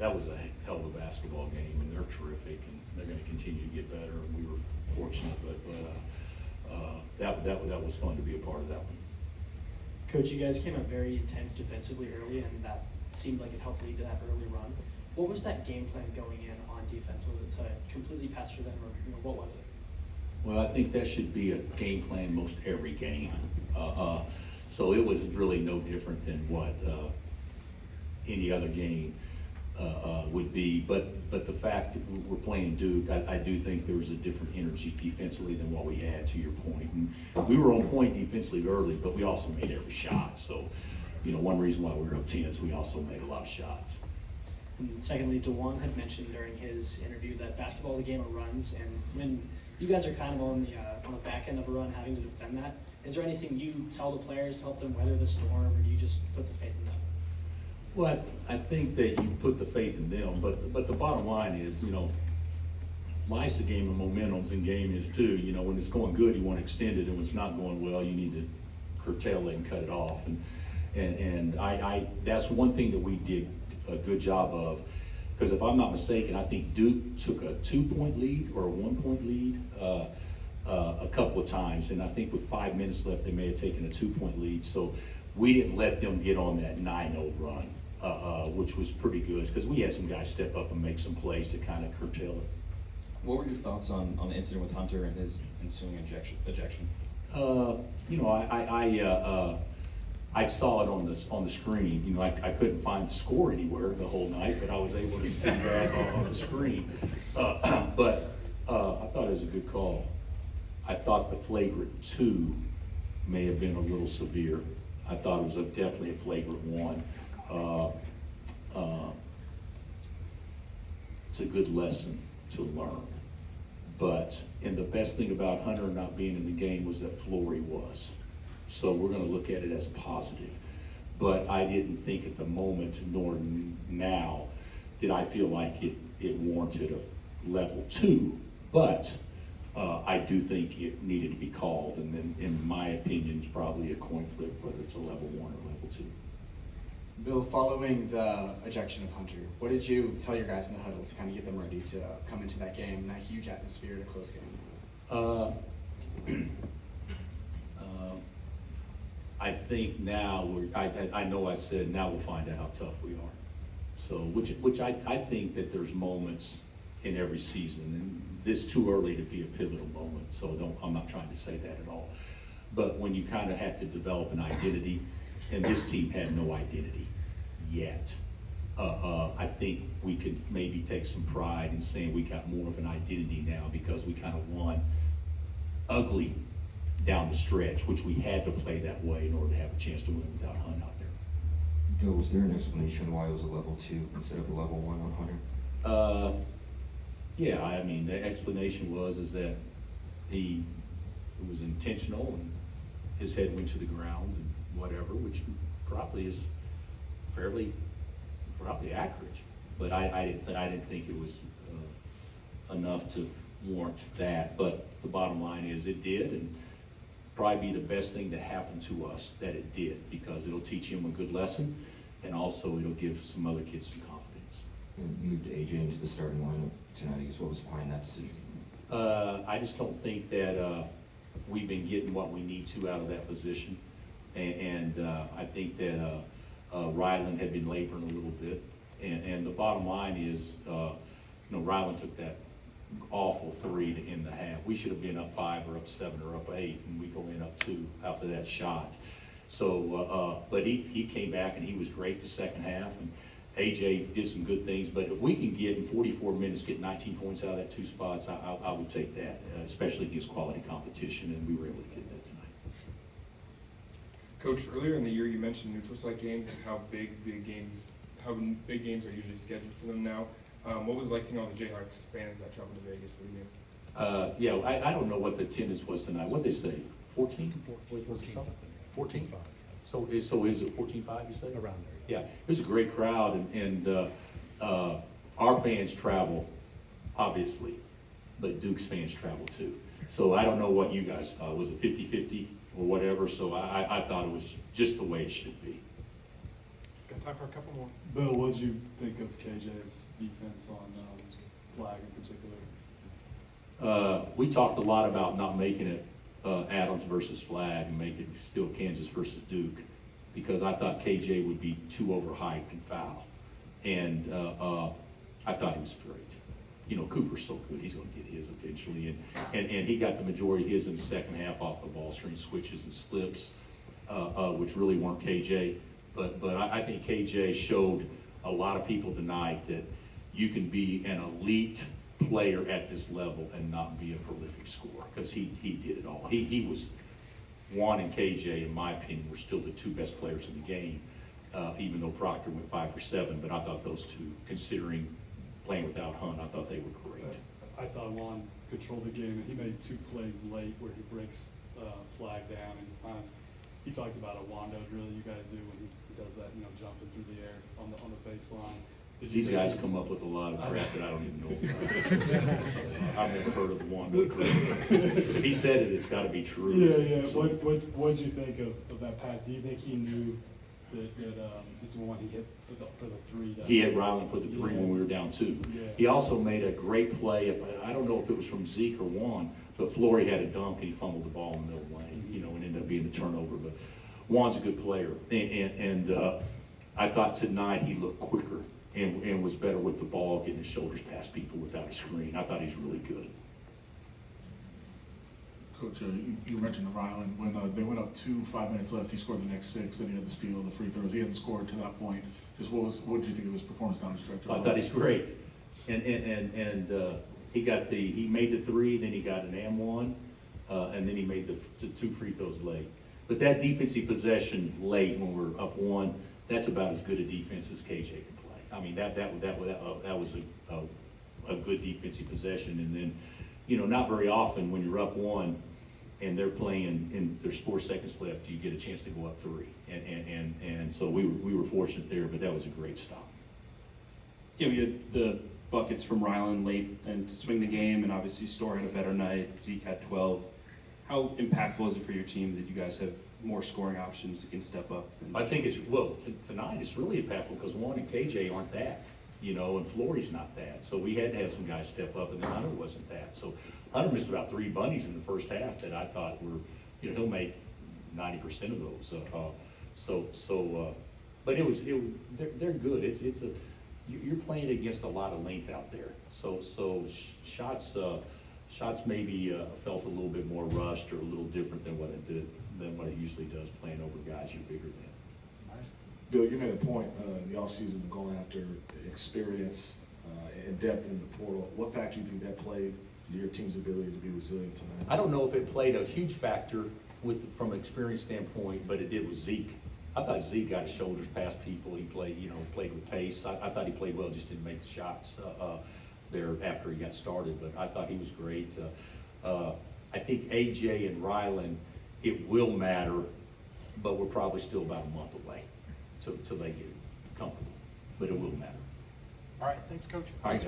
that was a hell of a basketball game, and they're terrific, and they're going to continue to get better. And we were fortunate, but that was fun to be a part of that one. Coach, you guys came up very intense defensively early, and that seemed like it helped lead to that early run. What was that game plan going in on defense? Was it to completely pass through them, or what was it? Well, I think that should be a game plan most every game. So it was really no different than what any other game would be. But the fact that we're playing Duke, I do think there was a different energy defensively than what we had, to your point. And we were on point defensively early, but we also made every shot. So, one reason why we were up 10 is we also made a lot of shots. And secondly, Juan had mentioned during his interview that basketball is a game of runs, and when you guys are kind of on the back end of a run, having to defend that, is there anything you tell the players to help them weather the storm, or do you just put the faith in them? Well, I think that you put the faith in them, but the bottom line is, life's a game of momentums, and game is too. When it's going good, you want to extend it, and when it's not going well, you need to curtail it and cut it off. And I that's one thing that we did a good job of, because if I'm not mistaken, I think Duke took a 2-point lead or a 1-point lead a couple of times, and I think with 5 minutes left, they may have taken a 2-point lead. So we didn't let them get on that 9-0 run, which was pretty good, because we had some guys step up and make some plays to kind of curtail it. What were your thoughts on the incident with Hunter and his ensuing ejection? I saw it on the screen. I couldn't find the score anywhere the whole night, but I was able to see that on the screen. But I thought it was a good call. I thought the flagrant 2 may have been a little severe. I thought it was definitely a flagrant 1. It's a good lesson to learn. And the best thing about Hunter not being in the game was that Flory was. So we're going to look at it as positive. But I didn't think at the moment, nor now, did I feel like it warranted a level 2. But I do think it needed to be called. And then, in my opinion, it's probably a coin flip whether it's a level 1 or level 2. Bill, following the ejection of Hunter, what did you tell your guys in the huddle to kind of get them ready to come into that game in that huge atmosphere in a close game? I think now I know I said now we'll find out how tough we are. So which I think that there's moments in every season, and this is too early to be a pivotal moment. So I'm not trying to say that at all. But when you kind of have to develop an identity, and this team had no identity yet. I think we could maybe take some pride in saying we got more of an identity now because we kind of won ugly down the stretch, which we had to play that way in order to have a chance to win without Hunt out there. Bill, was there an explanation why it was a level 2 instead of a level 1 on Hunter? Yeah, I mean, the explanation was that it was intentional and his head went to the ground and whatever, which probably is probably accurate. But I didn't think it was enough to warrant that. But the bottom line is it did, and probably be the best thing to happen to us that it did, because it'll teach him a good lesson, and also it'll give some other kids some confidence. And moved AJ into the starting lineup tonight. I guess what was behind that decision? I just don't think that we've been getting what we need to out of that position, and I think that Ryland had been laboring a little bit, and the bottom line is, Ryland took that awful 3 to end the half. We should have been up 5 or up 7 or up 8, and we go in up 2 after that shot. So, but he came back and he was great the second half, and AJ did some good things. But if we can get in 44 minutes, get 19 points out of that 2 spots, I would take that, especially against quality competition, and we were able to get that tonight. Coach, earlier in the year you mentioned neutral site games and how big games are usually scheduled for them now. What was it like seeing all the Jayhawks fans that traveled to Vegas for the game? Yeah, I don't know what the attendance was tonight. What'd they say? 14? 14? So is it 14.5, you say? Around there. Yeah, it was a great crowd, and our fans travel, obviously, but Duke's fans travel too. So I don't know what you guys thought. Was it 50-50 or whatever? So I thought it was just the way it should be. Got time for a couple more. Bill, what'd you think of KJ's defense on flag in particular? We talked a lot about not making it Adams versus flag and make it still Kansas versus Duke, because I thought KJ would be too overhyped and foul. And I thought he was great. You know, Cooper's so good, he's going to get his eventually. And he got the majority of his in the second half off the ball screen switches and slips, which really weren't KJ. But I think KJ showed a lot of people tonight that you can be an elite player at this level and not be a prolific scorer, because he did it all. He was, Juan and KJ, in my opinion, were still the two best players in the game, even though Proctor went 5 for 7. But I thought those two, considering playing without Hunt, I thought they were great. I thought Juan controlled the game, and he made 2 plays late where he breaks flag down and he finds. He talked about a Wando drill you guys do when he does that, you know, jumping through the air on the baseline. These guys come up with a lot of crap that I don't even know about. I've never heard of the Wando drill. If he said it, it's got to be true. Yeah. So, What did you think of that pass? Do you think he knew that it's the one he hit for the 3? he hit Ryland for the 3 when we were down 2. Yeah. He also made a great play. I don't know if it was from Zeke or Juan, but Flory had a dunk and he fumbled the ball in the middle lane, you know, and ended up being the turnover. But Juan's a good player, and I thought tonight he looked quicker and was better with the ball, getting his shoulders past people without a screen. I thought he's really good. Coach, you mentioned Ryland. When they went up 2, 5 minutes left, he scored the next 6, and he had the steal and the free throws. He hadn't scored to that point. Just what did you think of his performance down the stretch? I thought he's great, and he made the 3, then he got an and one, and then he made the 2 free throws late. But that defensive possession late when we're up 1, that's about as good a defense as KJ can play. I mean, that was a good defensive possession. And then, you know, not very often when you're up 1 and they're playing and there's 4 seconds left, you get a chance to go up 3. And so we were fortunate there, but that was a great stop. Yeah, we had the buckets from Ryland late and to swing the game, and obviously Storr had a better night. Zeke had 12. How impactful is it for your team that you guys have more scoring options that can step up? I think tonight it's really impactful because Juan and KJ aren't that, you know, and Flory's not that. So we had to have some guys step up, and then Hunter wasn't that. So Hunter missed about 3 bunnies in the first half that I thought were, you know, he'll make 90% of those. But they're good. You're playing against a lot of length out there. So shots maybe felt a little bit more rushed or a little different than what it usually does, playing over guys you're bigger than. Bill, you made a point in the offseason of going after experience and depth in the portal. What factor do you think that played in your team's ability to be resilient tonight? I don't know if it played a huge factor from an experience standpoint, but it did with Zeke. I thought Zeke got his shoulders past people. He played with pace. I thought he played well, just didn't make the shots there after he got started. But I thought he was great. I think AJ and Ryland, it will matter, but we're probably still about a month away till they get comfortable. But it will matter. All right, thanks, Coach. All right, guys.